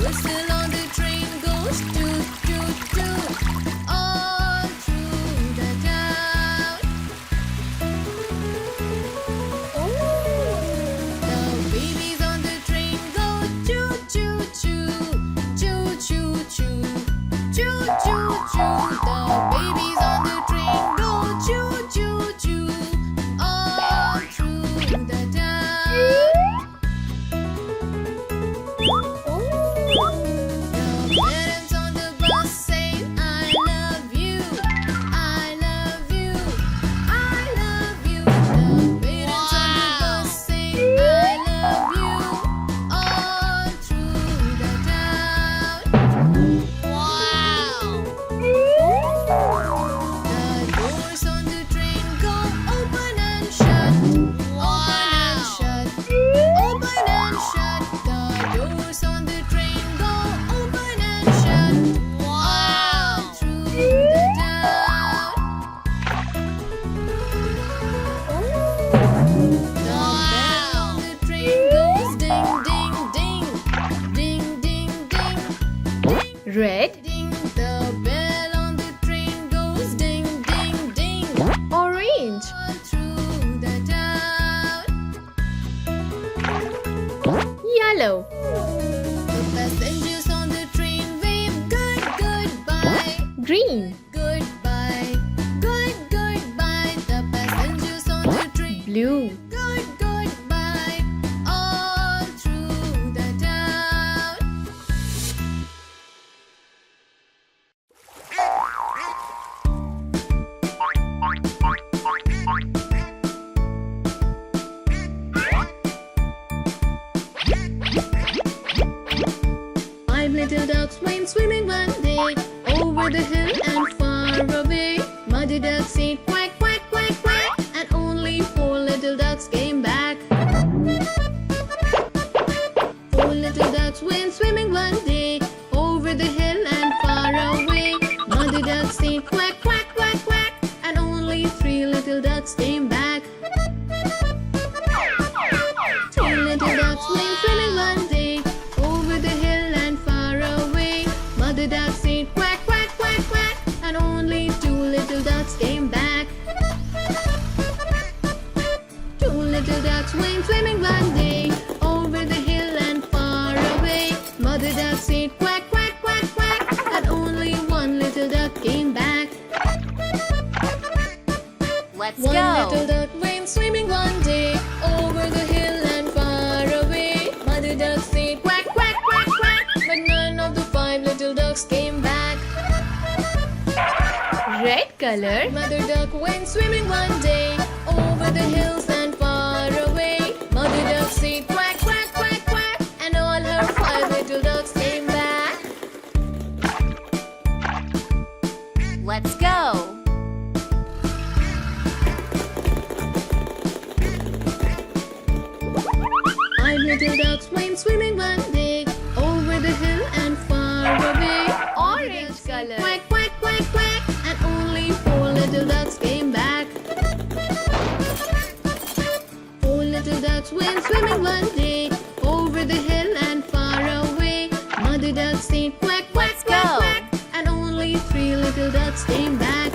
whistle on the train goes toot toot toot all through the town. The babies on the train go choo choo choo choo choo choo choo choo choo. The babies on the train go choo choo choo all through the town. The parents on the bus say, I love you, I love you, I love you. The parents on the bus say, I love you all through the town. Wow! The doors on the train go open and shut, open and shut, open and shut. The doors on the train go open and shut, all through the town. The bell on the train goes ding ding ding, ding ding ding, Red, ding. The bell on the train goes ding ding ding, orange, all through the town. yellow, The passengers on the train wave good goodbye, green, goodbye, good goodbye. The passengers on the train blue, good goodbye all through the town. Five little ducks went swimming one day over the hill and far away. Muddy ducks said quack quack quack quack, and only four little ducks came back. Four little ducks went swimming one day over the hill and far away. Muddy ducks said quack quack quack quack, and only three little ducks came back. Three little ducks went swimming one day over the hill and far away. Mother duck said quack quack quack quack, and only two little ducks came back. Two little ducks went swimming one day over the hill and far away. Mother duck said quack quack quack quack, and only one little duck came back. let's One go. little duck went swimming one day over the hill and far away. Mother duck said quack quack quack quack, but none of the five little ducks came back. Red color, Mother duck went swimming one day over the hills and far away. Mother duck said quack quack quack quack, and all her five little ducks came back. let's go. Five little ducks went swimming one day over the hill and far away. Orange color, Quack quack quack quack, and only four little ducks came back. Four little ducks went swimming one day over the hill and far away. Mother duck said quack quack Let's quack go. quack, and only three little ducks came back.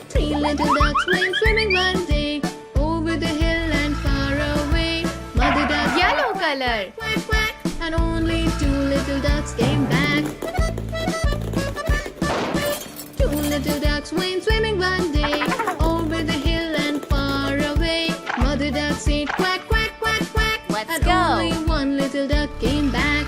Three little ducks went swimming one day over the hill and far away. Mother duck yellow color, quack quack, and only two little ducks came back. Two little ducks went swimming one day over the hill and far away. Mother duck said quack quack quack quack, Let's and go. only one little duck came back.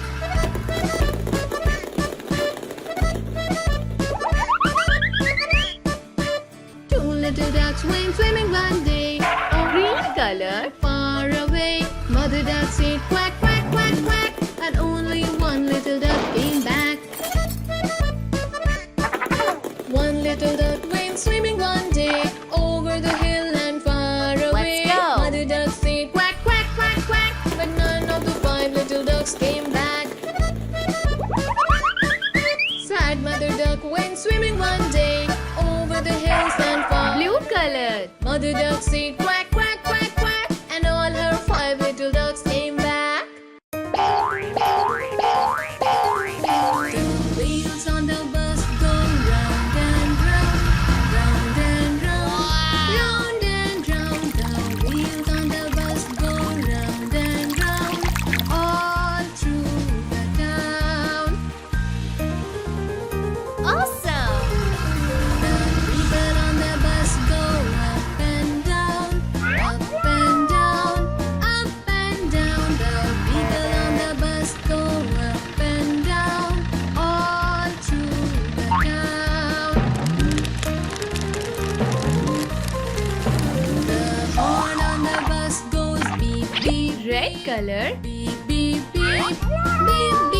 Two little ducks went swimming one day over green color, far away. Mother duck said quack quack quack quack, and only one little duck came back. One little duck went swimming one day over the hill and far away. Let's go. Mother duck said quack quack quack quack, but none of the five little ducks came back. Sad mother duck went swimming one day over the hills and far. blue color, Mother duck said quack quack quack quack, and all her five little ducks came back. Red color. Beep beep beep beep beep